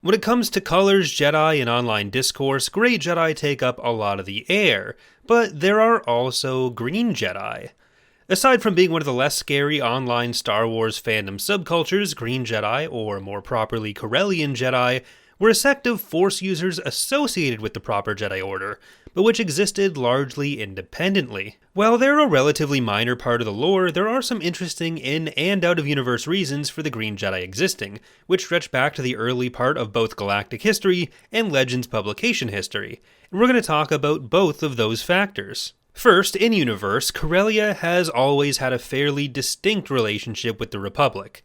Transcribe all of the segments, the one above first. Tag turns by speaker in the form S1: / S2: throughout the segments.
S1: When it comes to colors, Jedi, and online discourse, Grey Jedi take up a lot of the air, but there are also Green Jedi. Aside from being one of the less scary online Star Wars fandom subcultures, Green Jedi, or more properly Corellian Jedi, were a sect of Force users associated with the proper Jedi Order, but which existed largely independently. While they're a relatively minor part of the lore, there are some interesting in- and out-of-universe reasons for the Green Jedi existing, which stretch back to the early part of both galactic history and Legends publication history, and we're going to talk about both of those factors. First, in universe, Corellia has always had a fairly distinct relationship with the Republic.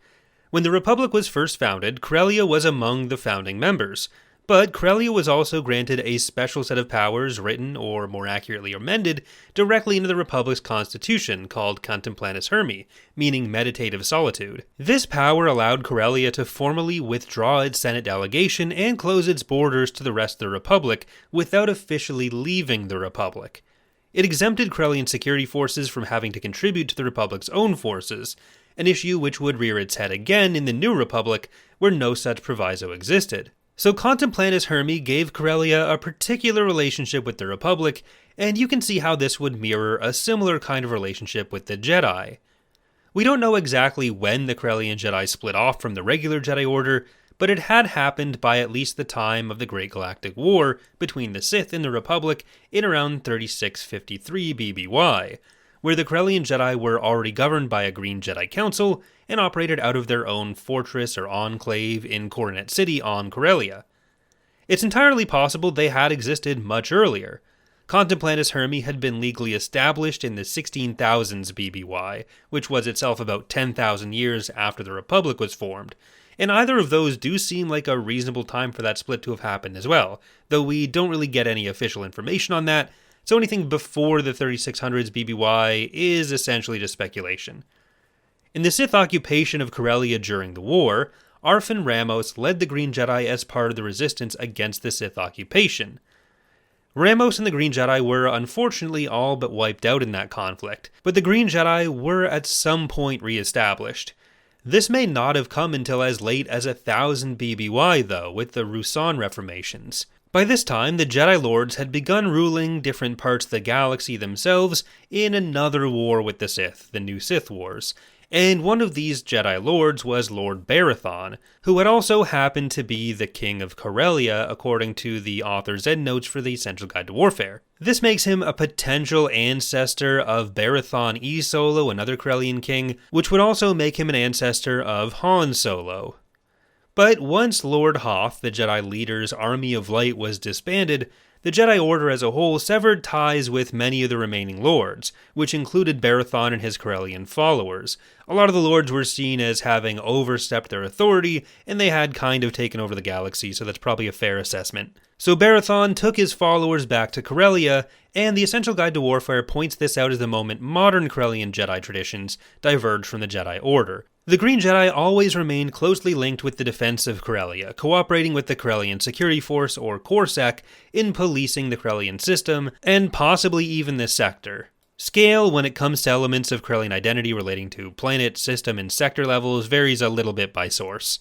S1: When the Republic was first founded, Corellia was among the founding members, but Corellia was also granted a special set of powers written, or more accurately amended, directly into the Republic's constitution called Contemplanis Hermi, meaning meditative solitude. This power allowed Corellia to formally withdraw its Senate delegation and close its borders to the rest of the Republic without officially leaving the Republic. It exempted Corellian security forces from having to contribute to the Republic's own forces, an issue which would rear its head again in the New Republic, where no such proviso existed. So Contemplanis Hermi gave Corellia a particular relationship with the Republic, and you can see how this would mirror a similar kind of relationship with the Jedi. We don't know exactly when the Corellian Jedi split off from the regular Jedi Order, but it had happened by at least the time of the Great Galactic War between the Sith and the Republic in around 3653 BBY, where the Corellian Jedi were already governed by a Green Jedi Council and operated out of their own fortress or enclave in Coronet City on Corellia. It's entirely possible they had existed much earlier. Contemplanis Hermi had been legally established in the 16,000s BBY, which was itself about 10,000 years after the Republic was formed, and either of those do seem like a reasonable time for that split to have happened as well, though we don't really get any official information on that, so anything before the 3600s BBY is essentially just speculation. In the Sith occupation of Corellia during the war, Arfin Ramos led the Green Jedi as part of the resistance against the Sith occupation. Ramos and the Green Jedi were unfortunately all but wiped out in that conflict, but the Green Jedi were at some point re-established. This may not have come until as late as 1000 BBY though, with the Ruusan reformations. By this time, the Jedi Lords had begun ruling different parts of the galaxy themselves in another war with the Sith, the New Sith Wars, and one of these Jedi Lords was Lord Barathon, who had also happened to be the King of Corellia according to the author's endnotes for the Essential Guide to Warfare. This makes him a potential ancestor of Barathon E Solo, another Corellian king, which would also make him an ancestor of Han Solo. But once Lord Hoth, the Jedi leader's Army of Light, was disbanded, the Jedi Order as a whole severed ties with many of the remaining lords, which included Barathon and his Corellian followers. A lot of the lords were seen as having overstepped their authority, and they had kind of taken over the galaxy, so that's probably a fair assessment. So Barathon took his followers back to Corellia, and the Essential Guide to Warfare points this out as the moment modern Corellian Jedi traditions diverged from the Jedi Order. The Green Jedi always remained closely linked with the defense of Corellia, cooperating with the Corellian Security Force, or CorSec, in policing the Corellian system, and possibly even this sector. Scale, when it comes to elements of Corellian identity relating to planet, system, and sector levels, varies a little bit by source.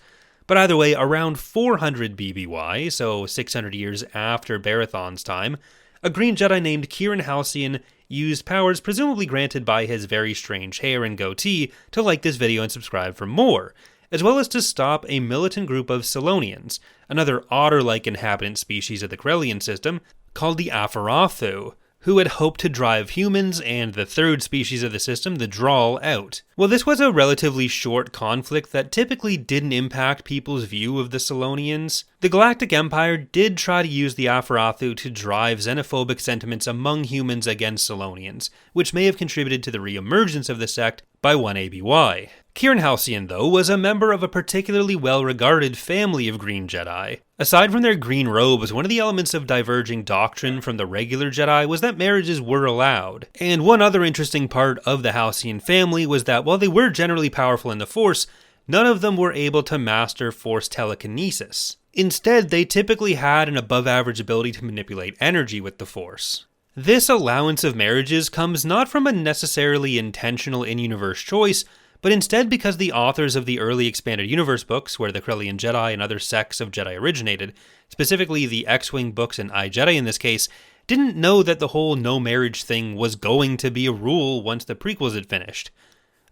S1: But either way, around 400 BBY, so 600 years after Barathon's time, a Green Jedi named Kieran Halcyon used powers presumably granted by his very strange hair and goatee to like this video and subscribe for more, as well as to stop a militant group of Selonians, another otter-like inhabitant species of the Corellian system, called the Afarathu, who had hoped to drive humans and the third species of the system, the Drawl, out. Well, this was a relatively short conflict that typically didn't impact people's view of the Selonians. The Galactic Empire did try to use the Afarathu to drive xenophobic sentiments among humans against Selonians, which may have contributed to the re-emergence of the sect by 1 ABY. Kieran Halcyon, though, was a member of a particularly well-regarded family of Green Jedi. Aside from their green robes, one of the elements of diverging doctrine from the regular Jedi was that marriages were allowed. And one other interesting part of the Halcyon family was that while they were generally powerful in the Force, none of them were able to master Force telekinesis. Instead, they typically had an above-average ability to manipulate energy with the Force. This allowance of marriages comes not from a necessarily intentional in-universe choice, but instead because the authors of the early Expanded Universe books, where the Corellian Jedi and other sects of Jedi originated, specifically the X-Wing books and iJedi in this case, didn't know that the whole no marriage thing was going to be a rule once the prequels had finished.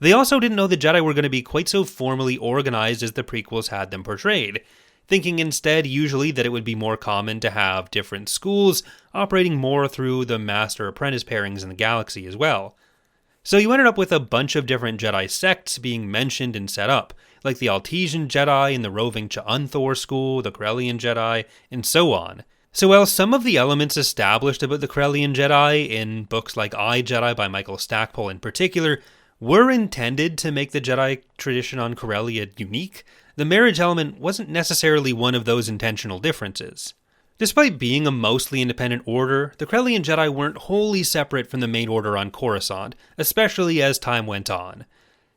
S1: They also didn't know the Jedi were going to be quite so formally organized as the prequels had them portrayed, thinking instead usually that it would be more common to have different schools operating more through the master-apprentice pairings in the galaxy as well. So you ended up with a bunch of different Jedi sects being mentioned and set up, like the Altesian Jedi and the roving Cha'Unthor school, the Corellian Jedi, and so on. So while some of the elements established about the Corellian Jedi in books like iJedi by Michael Stackpole in particular were intended to make the Jedi tradition on Corellia unique, the marriage element wasn't necessarily one of those intentional differences. Despite being a mostly independent order, the Corellian Jedi weren't wholly separate from the main order on Coruscant, especially as time went on.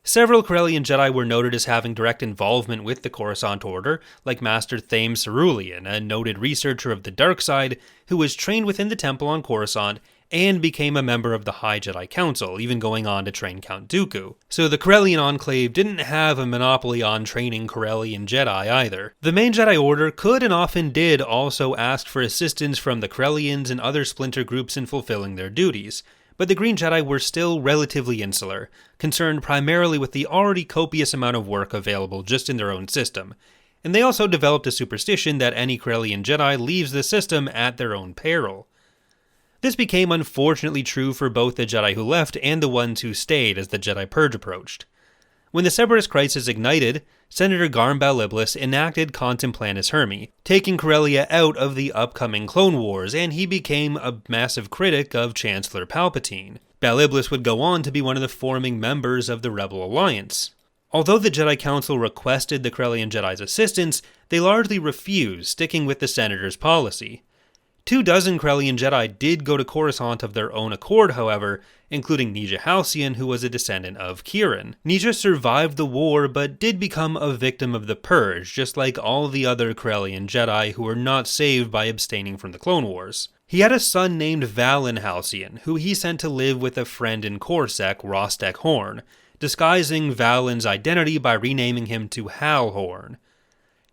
S1: Several Corellian Jedi were noted as having direct involvement with the Coruscant Order, like Master Thame Cerulean, a noted researcher of the dark side who was trained within the temple on Coruscant and became a member of the High Jedi Council, even going on to train Count Dooku. So the Corellian Enclave didn't have a monopoly on training Corellian Jedi either. The main Jedi Order could and often did also ask for assistance from the Corellians and other splinter groups in fulfilling their duties, but the Green Jedi were still relatively insular, concerned primarily with the already copious amount of work available just in their own system, and they also developed a superstition that any Corellian Jedi leaves the system at their own peril. This became unfortunately true for both the Jedi who left and the ones who stayed as the Jedi Purge approached. When the Separatist crisis ignited, Senator Garm Bal-Iblis enacted Contemplanus Hermi, taking Corellia out of the upcoming Clone Wars, and he became a massive critic of Chancellor Palpatine. Bal-Iblis would go on to be one of the forming members of the Rebel Alliance. Although the Jedi Council requested the Corellian Jedi's assistance, they largely refused, sticking with the Senator's policy. 24 Corellian Jedi did go to Coruscant of their own accord, however, including Neja Halcyon, who was a descendant of Kieran. Neja survived the war, but did become a victim of the Purge, just like all the other Corellian Jedi who were not saved by abstaining from the Clone Wars. He had a son named Valen Halcyon, who he sent to live with a friend in Coruscant, Rostek Horn, disguising Valen's identity by renaming him to Hal Horn.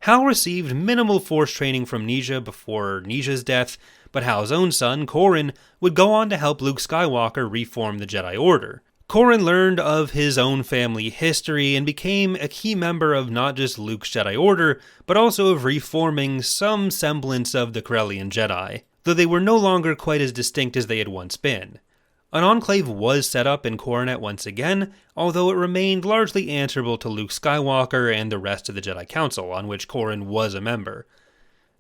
S1: Hal received minimal Force training from Neja before Neja's death, but Hal's own son, Corran, would go on to help Luke Skywalker reform the Jedi Order. Corran learned of his own family history and became a key member of not just Luke's Jedi Order, but also of reforming some semblance of the Corellian Jedi, though they were no longer quite as distinct as they had once been. An enclave was set up in Coronet once again, although it remained largely answerable to Luke Skywalker and the rest of the Jedi Council, on which Corran was a member.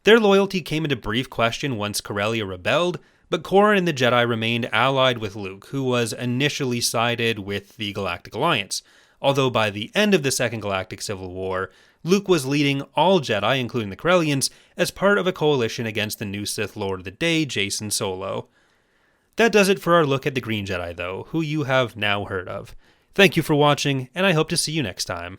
S1: Their loyalty came into brief question once Corellia rebelled, but Corran and the Jedi remained allied with Luke, who was initially sided with the Galactic Alliance, although by the end of the Second Galactic Civil War, Luke was leading all Jedi, including the Corellians, as part of a coalition against the new Sith Lord of the Day, Jacen Solo. That does it for our look at the Green Jedi, though, who you have now heard of. Thank you for watching, and I hope to see you next time.